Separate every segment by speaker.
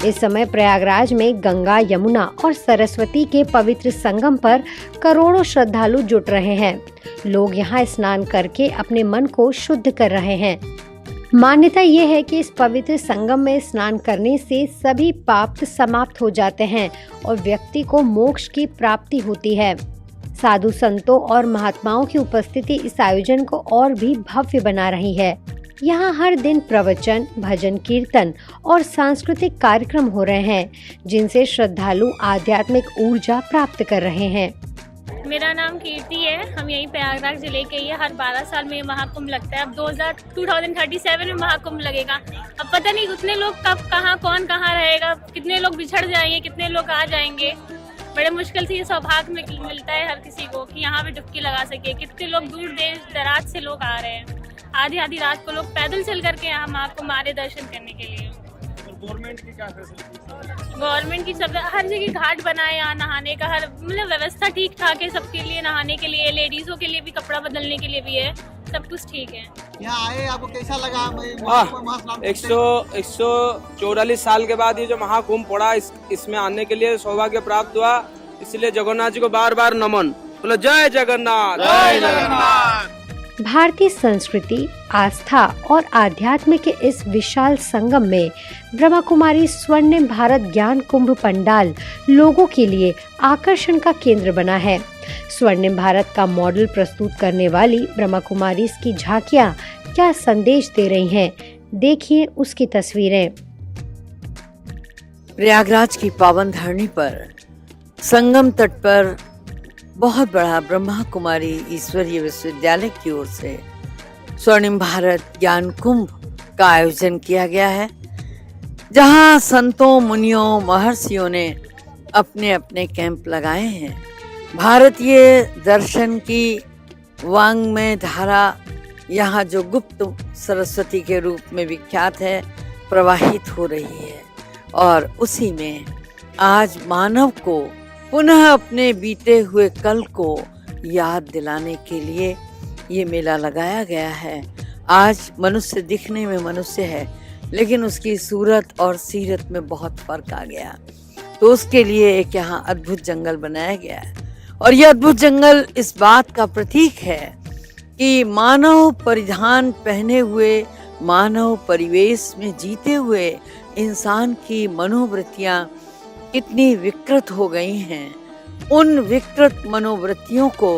Speaker 1: इस समय प्रयागराज में गंगा, यमुना और सरस्वती के पवित्र संगम पर करोड़ों श्रद्धालु जुट रहे हैं। लोग यहाँ स्नान करके अपने मन को शुद्ध कर रहे हैं। मान्यता ये है कि इस पवित्र संगम में स्नान करने से सभी पाप समाप्त हो जाते हैं और व्यक्ति को मोक्ष की प्राप्ति होती है। साधु संतों और महात्माओं की उपस्थिति इस आयोजन को और भी भव्य बना रही है। यहाँ हर दिन प्रवचन, भजन, कीर्तन और सांस्कृतिक कार्यक्रम हो रहे हैं, जिनसे श्रद्धालु आध्यात्मिक ऊर्जा प्राप्त कर रहे हैं।
Speaker 2: मेरा नाम कीर्ति है। हम यहीं प्रयागराज जिले के ही है। हर 12 साल में महाकुंभ लगता है। अब 2037 में महाकुंभ लगेगा। अब पता नहीं उतने लोग कब, कहाँ, कौन कहाँ रहेगा, कितने लोग बिछड़ जाएंगे, कितने लोग आ जाएंगे। बड़े मुश्किल से ये सौभाग्य मिलता है हर किसी को कि यहाँ पे डुबकी लगा सके। कितने लोग दूर देश दराज से लोग आ रहे हैं। आधी आधी रात को लोग पैदल चल करके यहाँ महाकुंभ आ रहे दर्शन करने के लिए।
Speaker 3: गवर्नमेंट की क्या फैसिलिटी?
Speaker 2: गवर्नमेंट की सब हर जगह घाट बनाए, यहाँ नहाने का हर मतलब व्यवस्था ठीक ठाक है। सबके लिए नहाने के लिए, लेडीजों के लिए भी, कपड़ा बदलने के लिए भी है। सब कुछ ठीक है।
Speaker 3: यहाँ आए आपको कैसा लगा?
Speaker 4: 144 साल के बाद ये जो महाकुंभ पड़ा, इसमें आने के लिए सौभाग्य प्राप्त हुआ। इसलिए जगन्नाथ जी को बार बार नमन। बोलो जय जगन्नाथ, जय जगन्नाथ।
Speaker 1: भारतीय संस्कृति, आस्था और आध्यात्म के इस विशाल संगम में ब्रह्मा कुमारी स्वर्णिम भारत ज्ञान कुंभ पंडाल लोगों के लिए आकर्षण का केंद्र बना है। स्वर्णिम भारत का मॉडल प्रस्तुत करने वाली ब्रह्मा कुमारी की झांकियां क्या संदेश दे रही हैं, देखिए उसकी तस्वीरें।
Speaker 5: प्रयागराज की पावन धरनी पर संगम तट पर बहुत बड़ा ब्रह्मा कुमारी ईश्वरीय विश्वविद्यालय की ओर से स्वर्णिम भारत ज्ञान कुंभ का आयोजन किया गया है, जहां संतों, मुनियों, महर्षियों ने अपने अपने कैंप लगाए हैं। भारतीय दर्शन की वांग्मय धारा यहाँ जो गुप्त सरस्वती के रूप में विख्यात है, प्रवाहित हो रही है। और उसी में आज मानव को पुनः अपने बीते हुए कल को याद दिलाने के लिए ये मेला लगाया गया है। आज मनुष्य दिखने में मनुष्य है, लेकिन उसकी सूरत और सीरत में बहुत फर्क आ गया। तो उसके लिए एक यहाँ अद्भुत जंगल बनाया गया है। और यह अद्भुत जंगल इस बात का प्रतीक है कि मानव परिधान पहने हुए, मानव परिवेश में जीते हुए इंसान की मनोवृत्तियां कितनी विकृत हो गई हैं। उन विकृत मनोवृत्तियों को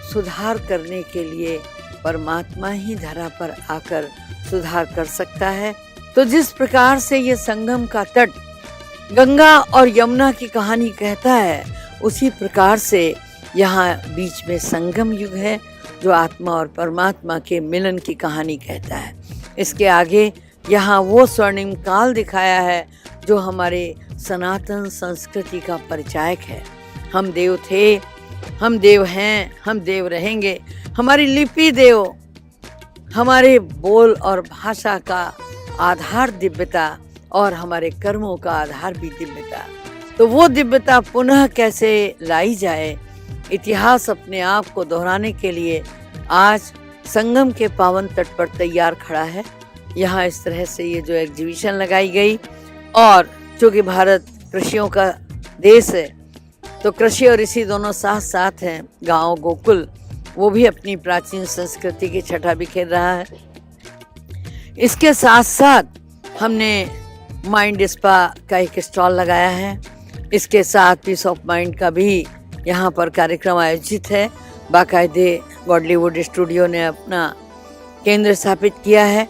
Speaker 5: सुधार करने के लिए परमात्मा ही धरा पर आकर सुधार कर सकता है। तो जिस प्रकार से ये संगम का तट गंगा और यमुना की कहानी कहता है, उसी प्रकार से यहाँ बीच में संगम युग है, जो आत्मा और परमात्मा के मिलन की कहानी कहता है। इसके आगे यहाँ वो स्वर्णिम काल दिखाया है जो हमारे सनातन संस्कृति का परिचायक है। हम देव थे, हम देव हैं, हम देव रहेंगे। हमारी लिपि देव, हमारे बोल और भाषा का आधार दिव्यता और हमारे कर्मों का आधार भी दिव्यता। तो वो दिव्यता पुनः कैसे लाई जाए, इतिहास अपने आप को दोहराने के लिए आज संगम के पावन तट पर तैयार खड़ा है। यहाँ इस तरह से ये जो एग्जीबिशन लगाई गई, और चूँकि भारत कृषियों का देश है, तो कृषि और ऋषि दोनों साथ साथ हैं। गांव गोकुल वो भी अपनी प्राचीन संस्कृति की छटा बिखेर रहा है। इसके साथ साथ हमने माइंड स्पा का एक स्टॉल लगाया है। इसके साथ पीस ऑफ माइंड का भी यहाँ पर कार्यक्रम आयोजित है। बाकायदे बॉलीवुड स्टूडियो ने अपना केंद्र स्थापित किया है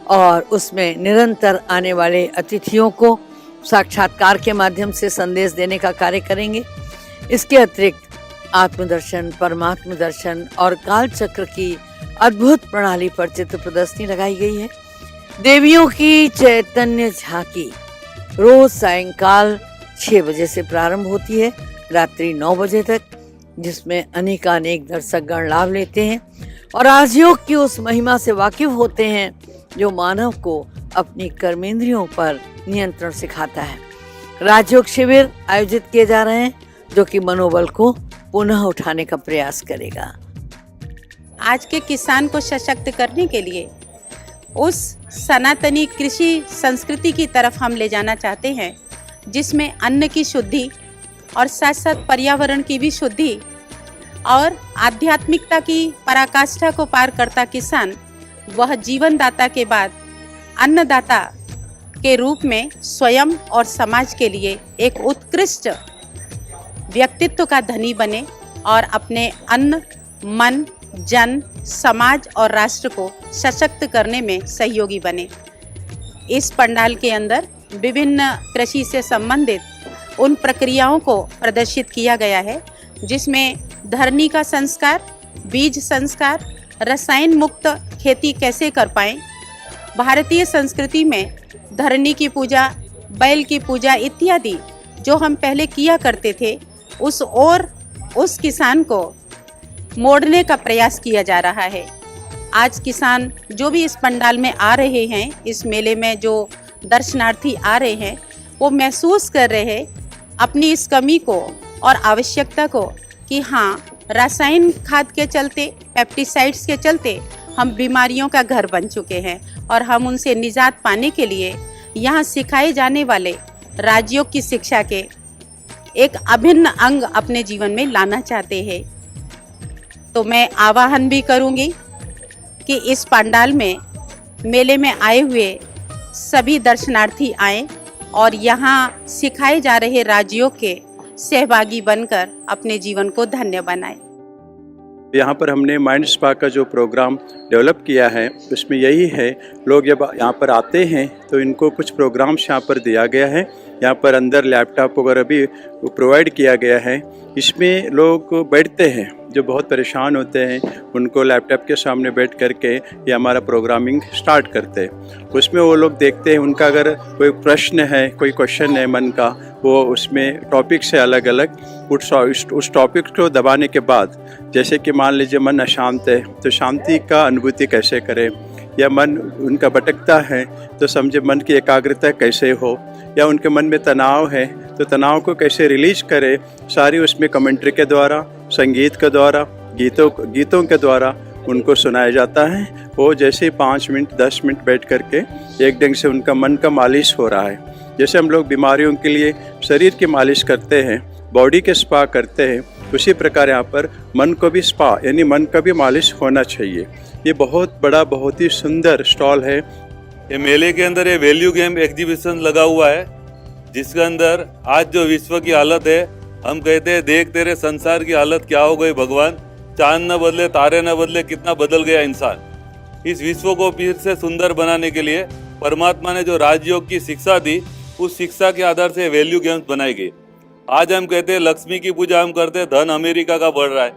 Speaker 5: और उसमें निरंतर आने वाले अतिथियों को साक्षात्कार के माध्यम से संदेश देने का कार्य करेंगे। इसके अतिरिक्त आत्मदर्शन, परमात्म दर्शन और काल चक्र की अद्भुत प्रणाली पर चित्र प्रदर्शनी लगाई गई है। देवियों की चैतन्य झांकी रोज सायंकाल 6 बजे से प्रारंभ होती है, रात्रि 9 बजे तक, जिसमें अनेकानेक दर्शकगण लाभ लेते हैं और राजयोग की उस महिमा से वाकिफ होते हैं जो मानव को अपनी कर्मेंद्रियों पर नियंत्रण सिखाता है। राजयोग शिविर आयोजित किए जा रहे हैं जो कि मनोबल को पुनः उठाने का प्रयास करेगा।
Speaker 6: आज के किसान को सशक्त करने के लिए उस सनातनी कृषि संस्कृति की तरफ हम ले जाना चाहते हैं जिसमें अन्न की शुद्धि और साथ साथ पर्यावरण की भी शुद्धि और आध्यात्मिकता की पराकाष्ठा को पार करता किसान, वह जीवनदाता के बाद अन्नदाता के रूप में स्वयं और समाज के लिए एक उत्कृष्ट व्यक्तित्व का धनी बने और अपने अन्न, मन, जन, समाज और राष्ट्र को सशक्त करने में सहयोगी बने। इस पंडाल के अंदर विभिन्न कृषि से संबंधित उन प्रक्रियाओं को प्रदर्शित किया गया है, जिसमें धरनी का संस्कार, बीज संस्कार, रसायन मुक्त खेती कैसे कर पाएं, भारतीय संस्कृति में धरनी की पूजा, बैल की पूजा इत्यादि जो हम पहले किया करते थे, उस किसान को मोड़ने का प्रयास किया जा रहा है। आज किसान जो भी इस पंडाल में आ रहे हैं, इस मेले में जो दर्शनार्थी आ रहे हैं, वो महसूस कर रहे हैं अपनी इस कमी को और आवश्यकता को कि हाँ, रासायनिक खाद के चलते, पेस्टिसाइड्स के चलते हम बीमारियों का घर बन चुके हैं और हम उनसे निजात पाने के लिए यहाँ सिखाए जाने वाले राजयोग की शिक्षा के एक अभिन्न अंग अपने जीवन में लाना चाहते हैं। तो मैं आह्वान भी करूँगी कि इस पंडाल में, मेले में आए हुए सभी दर्शनार्थी आएं और यहाँ सिखाए जा रहे राजयोग के सहभागी बनकर अपने जीवन को धन्य बनाएं।
Speaker 7: यहाँ पर हमने माइंड स्पा का जो प्रोग्राम डेवलप किया है, उसमें यही है, लोग जब यहाँ पर आते हैं तो इनको कुछ प्रोग्राम्स यहाँ पर दिया गया है। यहाँ पर अंदर लैपटॉप वगैरह भी प्रोवाइड किया गया है। इसमें लोग बैठते हैं जो बहुत परेशान होते हैं, उनको लैपटॉप के सामने बैठ करके ये हमारा प्रोग्रामिंग स्टार्ट करते हैं। उसमें वो लोग देखते हैं, उनका अगर कोई प्रश्न है, कोई क्वेश्चन है मन का, वो उसमें टॉपिक से अलग अलग उस टॉपिक को दबाने के बाद, जैसे कि मान लीजिए मन अशांत है तो शांति का अनुभूति कैसे करें, या मन उनका भटकता है तो समझे मन की एकाग्रता कैसे हो, या उनके मन में तनाव है तो तनाव को कैसे रिलीज करें, सारी उसमें कमेंट्री के द्वारा, संगीत के द्वारा, गीतों के द्वारा उनको सुनाया जाता है। वो जैसे 5 मिनट 10 मिनट बैठ करके एक ढंग से उनका मन का मालिश हो रहा है। जैसे हम लोग बीमारियों के लिए शरीर की मालिश करते हैं, बॉडी के स्पा करते हैं, उसी प्रकार यहाँ पर मन को भी स्पा यानी मन का भी मालिश होना चाहिए। ये बहुत बड़ा, बहुत ही सुंदर स्टॉल है।
Speaker 8: ये मेले के अंदर ये वैल्यू गेम एग्जीबिशन लगा हुआ है, जिसके अंदर आज जो विश्व की हालत है, हम कहते हैं देख तेरे संसार की हालत क्या हो गई भगवान, चांद न बदले तारे न बदले, कितना बदल गया इंसान। इस विश्व को फिर से सुंदर बनाने के लिए परमात्मा ने जो राजयोग की शिक्षा दी, उस शिक्षा के आधार से वैल्यू गेम्स बनाई गई। आज हम कहते हैं लक्ष्मी की पूजा हम करते हैं, धन अमेरिका का बढ़ रहा है।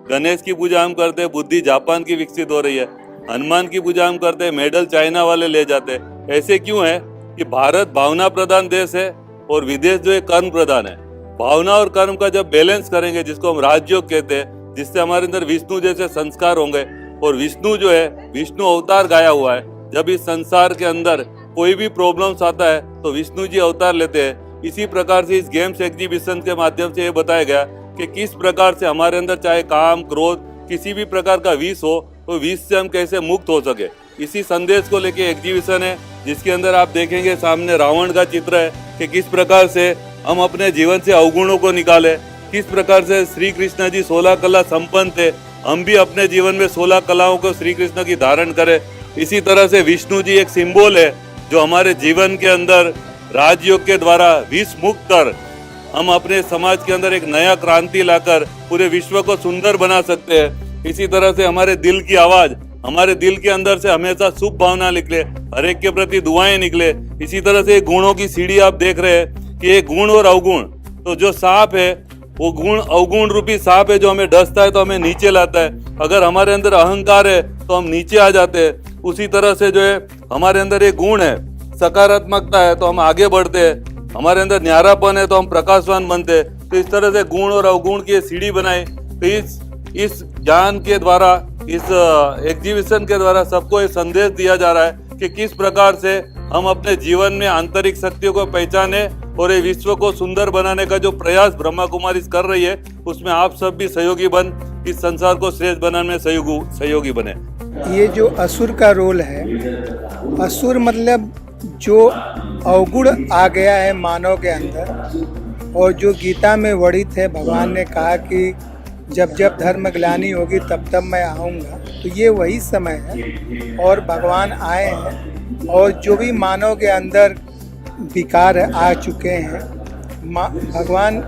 Speaker 8: गणेश की पूजा हम करते हैं, बुद्धि जापान की विकसित हो रही है। हनुमान की पूजा हम करते हैं, मेडल चाइना वाले ले जाते हैं। ऐसे क्यों है कि भारत भावना प्रधान देश है और विदेश जो है कर्म प्रधान है। भावना और कर्म का जब बैलेंस करेंगे, जिसको हम राजयोग कहते हैं, जिससे हमारे अंदर विष्णु जैसे संस्कार होंगे, और विष्णु जो है, विष्णु अवतार गाया हुआ है। जब इस संसार के अंदर कोई भी प्रॉब्लम्स आता है तो विष्णु जी अवतार लेते हैं। इसी प्रकार से इस गेम्स एग्जीबिशन के माध्यम से ये बताया गया कि किस प्रकार से हमारे अंदर चाहे काम, क्रोध, किसी भी प्रकार का विष हो, तो विष से हम कैसे मुक्त हो सके, इसी संदेश को लेके एग्जीबिशन है, जिसके अंदर आप देखेंगे सामने रावण का चित्र है कि किस प्रकार से हम अपने जीवन से अवगुणों को निकाले, किस प्रकार से श्री कृष्ण जी 16 कला संपन्न थे, हम भी अपने जीवन में 16 कलाओं को श्री कृष्ण की धारण करें। इसी तरह से विष्णु जी एक सिंबल है जो हमारे जीवन के अंदर राजयोग के द्वारा विष मुक्त कर हम अपने समाज के अंदर एक नया क्रांति लाकर पूरे विश्व को सुंदर बना सकते हैं। इसी तरह से हमारे दिल की आवाज, हमारे दिल के अंदर से हमेशा शुभ भावना निकले, हर एक के प्रति दुआएं निकले। इसी तरह से गुणों की सीढ़ी आप देख रहे हैं कि ये गुण और अवगुण, तो जो सांप है वो गुण अवगुण रूपी सांप है जो हमें डसता है तो हमें नीचे लाता है। अगर हमारे अंदर अहंकार है तो हम नीचे आ जाते हैं। उसी तरह से जो है हमारे अंदर एक गुण है, सकारात्मकता है तो हम आगे बढ़ते हैं, हमारे अंदर न्यारापन है तो हम प्रकाशवान बनते हैं। तो इस तरह से गुण और अवगुण की सीढ़ी बनाए। तो इस ज्ञान के द्वारा, इस एग्जीबिशन के द्वारा सबको ये संदेश दिया जा रहा है कि किस प्रकार से हम अपने जीवन में आंतरिक शक्तियों को पहचाने और ये विश्व को सुंदर बनाने का जो प्रयास ब्रह्मा कुमारी कर रही है, उसमें आप सब भी सहयोगी बन इस संसार को श्रेष्ठ बनाने में सहयोगी बने।
Speaker 9: ये जो असुर का रोल है, असुर मतलब जो अवगुण आ गया है मानव के अंदर, और जो गीता में वर्णित है, भगवान ने कहा कि जब जब धर्म ग्लानि होगी तब तब मैं आऊँगा, तो ये वही समय है और भगवान आए हैं। और जो भी मानव के अंदर विकार आ चुके हैं, भगवान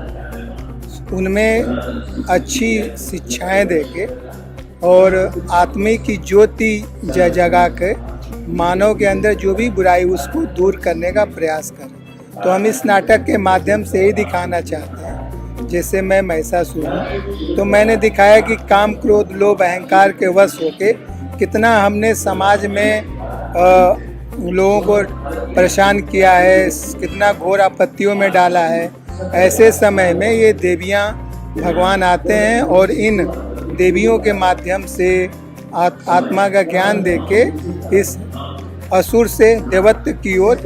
Speaker 9: उनमें अच्छी शिक्षाएं देके और आत्मिक की ज्योति जगा के मानव के अंदर जो भी बुराई उसको दूर करने का प्रयास करें। तो हम इस नाटक के माध्यम से ही दिखाना चाहते हैं। जैसे मैं महिषासुर हूँ, तो मैंने दिखाया कि काम, क्रोध, लोभ, अहंकार के वश होके कितना हमने समाज में लोगों को परेशान किया है, कितना घोर आपत्तियों में डाला है। ऐसे समय में ये देवियाँ, भगवान आते हैं और इन देवियों के माध्यम से आत्मा का ज्ञान देके इस असुर से देवत्व की ओर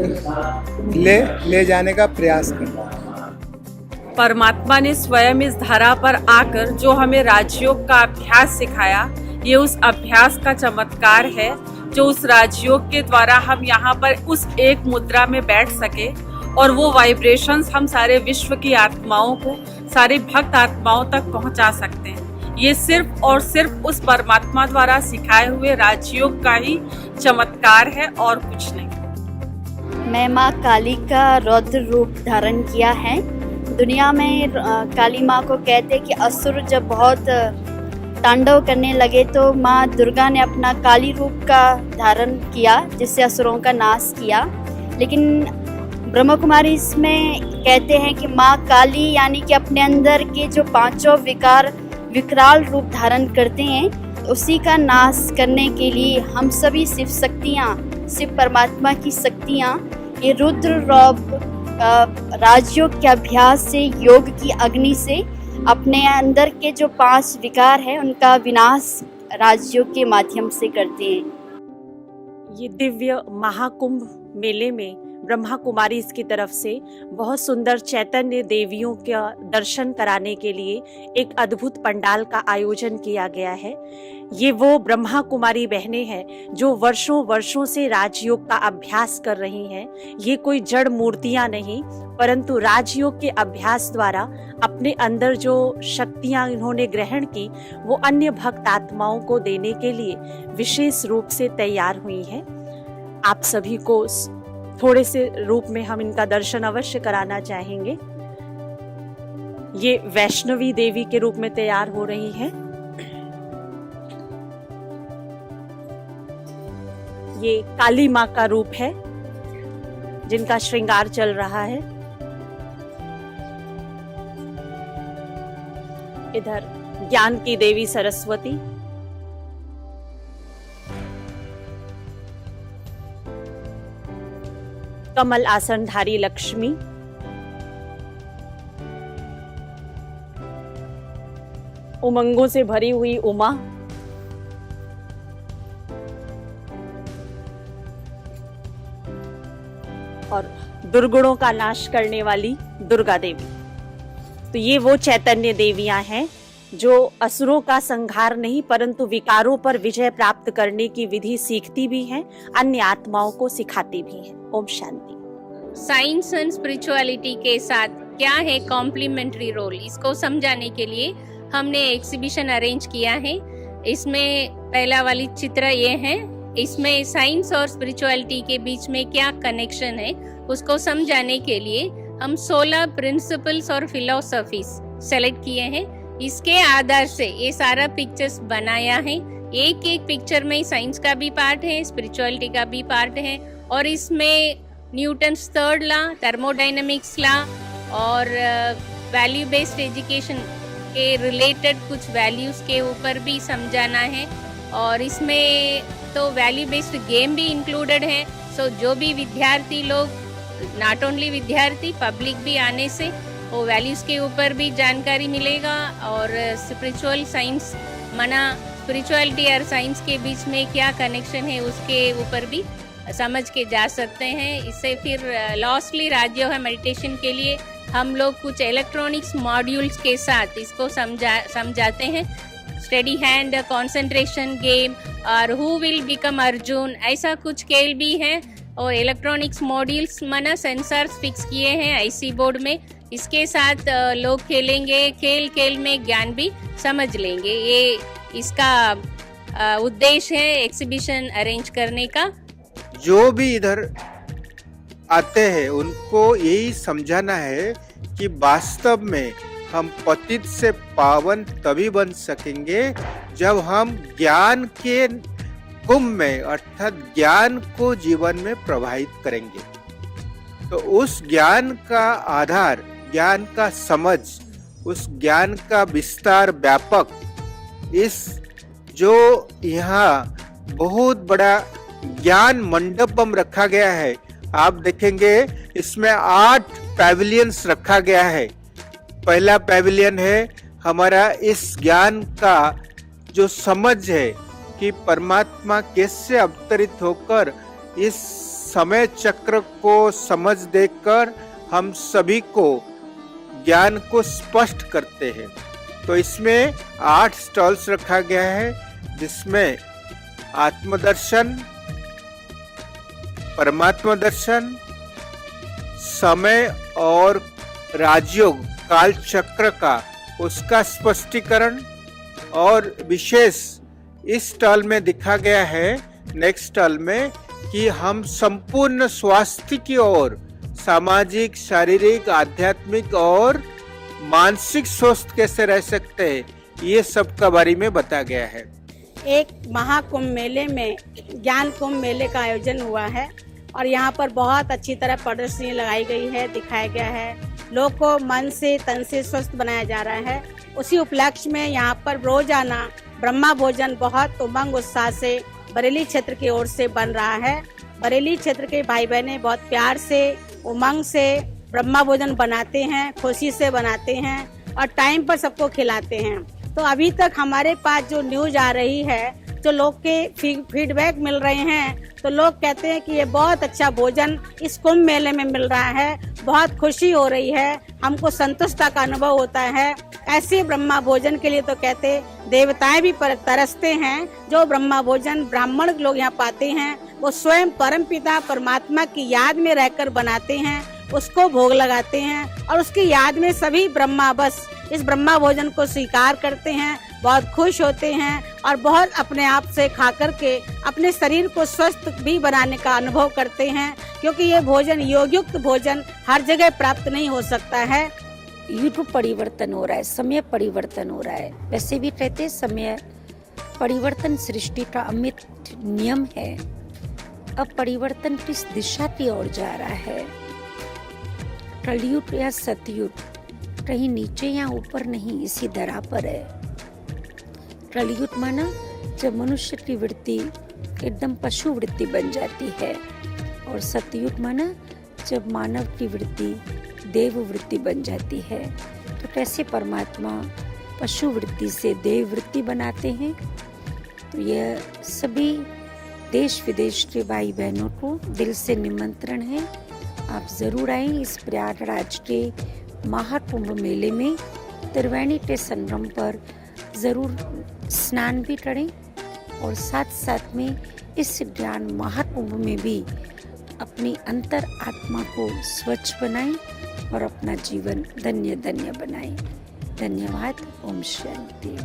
Speaker 9: ले जाने का प्रयास करते हैं।
Speaker 10: परमात्मा ने स्वयं इस धरा पर आकर जो हमें राजयोग का अभ्यास सिखाया, ये उस अभ्यास का चमत्कार है जो उस राजयोग के द्वारा हम यहाँ पर उस एक मुद्रा में बैठ सके और वो वाइब्रेशंस हम सारे विश्व की आत्माओं को, सारे भक्त आत्माओं तक पहुँचा सकते हैं। ये सिर्फ और सिर्फ उस परमात्मा द्वारा सिखाए हुए राजयोग का ही चमत्कार है और कुछ नहीं।
Speaker 11: मैं माँ काली का रौद्र रूप धारण किया है। दुनिया में काली माँ को कहते कि असुर जब बहुत तांडव करने लगे तो माँ दुर्गा ने अपना काली रूप का धारण किया, जिससे असुरों का नाश किया। लेकिन ब्रह्मा कुमारी इसमें कहते हैं कि माँ काली यानी कि अपने अंदर के जो पांचों विकार विकराल रूप धारण करते हैं, उसी का नाश करने के लिए हम सभी शिव शक्तियाँ, शिव परमात्मा की शक्तियाँ ये रुद्र रौद्र राजयोग के अभ्यास से, योग की अग्नि से अपने अंदर के जो 5 विकार है उनका विनाश राजयोग के माध्यम से करते हैं।
Speaker 10: ये दिव्य महाकुंभ मेले में ब्रह्मा कुमारी इसकी तरफ से बहुत सुंदर चैतन्य देवियों का दर्शन कराने के लिए एक अद्भुत पंडाल का आयोजन किया गया है। ये वो ब्रह्मा कुमारी बहनें हैं जो वर्षों वर्षों से राजयोग का अभ्यास कर रही हैं। ये कोई जड़ मूर्तियां नहीं, परंतु राजयोग के अभ्यास द्वारा अपने अंदर जो शक्तियां इन्होंने ग्रहण की वो अन्य भक्त आत्माओं को देने के लिए विशेष रूप से तैयार हुई हैं। आप सभी को थोड़े से रूप में हम इनका दर्शन अवश्य कराना चाहेंगे। ये वैष्णवी देवी के रूप में तैयार हो रही हैं। ये काली माँ का रूप है जिनका श्रृंगार चल रहा है। इधर ज्ञान की देवी सरस्वती, कमल आसनधारी लक्ष्मी, उमंगों से भरी हुई उमा, और दुर्गुणों का नाश करने वाली दुर्गा देवी। तो ये वो चैतन्य देवियां हैं जो असुरों का संहार नहीं परंतु विकारों पर विजय प्राप्त करने की विधि सीखती भी हैं, अन्य आत्माओं को सिखाती भी हैं। Om Shanti.
Speaker 2: Science and spirituality के साथ क्या है कॉम्प्लीमेंट्री रोल, इसको समझाने के लिए हमने एग्जीबिशन अरेंज किया है। इसमें पहला वाली चित्र ये है, इसमें साइंस और स्पिरिचुअलिटी के बीच में क्या कनेक्शन है उसको समझाने के लिए हम 16 प्रिंसिपल्स और फिलोसफीज सेलेक्ट किए हैं। इसके आधार से ये सारा पिक्चर्स बनाया है। एक एक पिक्चर में साइंस का भी पार्ट है, स्पिरिचुअलिटी का भी पार्ट है, और इसमें Newton's 3rd law, thermodynamics law और वैल्यू बेस्ड एजुकेशन के रिलेटेड कुछ वैल्यूज के ऊपर भी समझाना है। और इसमें तो वैल्यू बेस्ड गेम भी इंक्लूडेड है। सो जो भी विद्यार्थी लोग, नॉट ओनली विद्यार्थी, पब्लिक भी आने से वो वैल्यूज के ऊपर भी जानकारी मिलेगा। और स्पिरिचुअल साइंस मना स्पिरिचुअलिटी और साइंस के बीच में क्या कनेक्शन है उसके ऊपर भी समझ के जा सकते हैं। इससे फिर लॉस्टली राजयोग मेडिटेशन के लिए हम लोग कुछ इलेक्ट्रॉनिक्स मॉड्यूल्स के साथ इसको समझाते हैं। स्टडी हैंड, कंसंट्रेशन गेम और हु विल बिकम अर्जुन, ऐसा कुछ खेल भी है। और इलेक्ट्रॉनिक्स मॉड्यूल्स माना सेंसर्स फिक्स किए हैं आईसी बोर्ड में। इसके साथ लोग खेलेंगे, खेल खेल में ज्ञान भी समझ लेंगे। ये इसका उद्देश्य है एग्जीबिशन अरेंज करने का।
Speaker 12: जो भी इधर आते हैं उनको यही समझाना है कि वास्तव में हम पतित से पावन तभी बन सकेंगे जब हम ज्ञान के कुंभ में अर्थात ज्ञान को जीवन में प्रवाहित करेंगे। तो उस ज्ञान का आधार, ज्ञान का समझ, उस ज्ञान का विस्तार व्यापक, इस जो यहाँ बहुत बड़ा ज्ञान मंडपम रखा गया है, आप देखेंगे इसमें 8 पैविलियंस रखा गया है। पहला पैविलियन है हमारा इस ज्ञान का जो समझ है कि परमात्मा कैसे अवतरित होकर इस समय चक्र को समझ देकर हम सभी को ज्ञान को स्पष्ट करते हैं। तो इसमें 8 स्टॉल्स रखा गया है जिसमें आत्मदर्शन, परमात्मा दर्शन, समय और राजयोग काल चक्र का उसका स्पष्टीकरण, और विशेष इस स्टॉल में दिखा गया है, नेक्स्ट स्टॉल में, कि हम संपूर्ण स्वास्थ्य की ओर, सामाजिक, शारीरिक, आध्यात्मिक और मानसिक स्वस्थ कैसे रह सकते हैं, ये सब का बारे में बताया गया है।
Speaker 13: एक महाकुंभ मेले में ज्ञान कुंभ मेले का आयोजन हुआ है और यहाँ पर बहुत अच्छी तरह प्रदर्शनी लगाई गई है, दिखाया गया है। लोग को मन से तन से स्वस्थ बनाया जा रहा है। उसी उपलक्ष्य में यहाँ पर रोजाना ब्रह्मा भोजन बहुत उमंग उत्साह से बरेली क्षेत्र की ओर से बन रहा है। बरेली क्षेत्र के भाई बहने बहुत प्यार से, उमंग से ब्रह्मा भोजन बनाते हैं, खुशी से बनाते हैं और टाइम पर सबको खिलाते हैं। तो अभी तक हमारे पास जो न्यूज आ रही है, जो लोग के फीडबैक मिल रहे हैं, तो लोग कहते हैं कि ये बहुत अच्छा भोजन इस कुंभ मेले में मिल रहा है, बहुत खुशी हो रही है, हमको संतुष्टता का अनुभव होता है। ऐसे ब्रह्मा भोजन के लिए तो कहते देवताएं भी तरसते हैं। जो ब्रह्मा भोजन ब्राह्मण लोग यहाँ पाते हैं वो स्वयं परमपिता परमात्मा की याद में रहकर बनाते हैं, उसको भोग लगाते हैं और उसकी याद में सभी ब्रह्मा बस इस ब्रह्मा भोजन को स्वीकार करते हैं, बहुत खुश होते हैं और बहुत अपने आप से खा करके अपने शरीर को स्वस्थ भी बनाने का अनुभव करते हैं, क्योंकि ये भोजन योगयुक्त भोजन हर जगह प्राप्त नहीं हो सकता है।
Speaker 14: युग परिवर्तन हो रहा है, समय परिवर्तन हो रहा है। वैसे भी कहते समय परिवर्तन सृष्टि का अमिट नियम है। अब परिवर्तन किस दिशा की ओर जा रहा है? कलयुग या सतयुग, कहीं नीचे या ऊपर नहीं, इसी धरा पर है। कलयुग माना जब मनुष्य की वृत्ति एकदम पशु वृत्ति बन जाती है, और सतयुग माना जब मानव की वृत्ति देव वृत्ति बन जाती है। तो कैसे परमात्मा पशु वृत्ति से देव वृत्ति बनाते हैं? तो यह सभी देश विदेश के भाई बहनों को दिल से निमंत्रण है, आप जरूर आएं इस प्रयागराज के महाकुंभ मेले में। त्रिवेणी के संगम पर जरूर स्नान भी करें और साथ साथ में इस ज्ञान महाकुंभ में भी अपनी अंतर आत्मा को स्वच्छ बनाएं और अपना जीवन धन्य धन्य बनाएं। धन्यवाद। ओम शांति।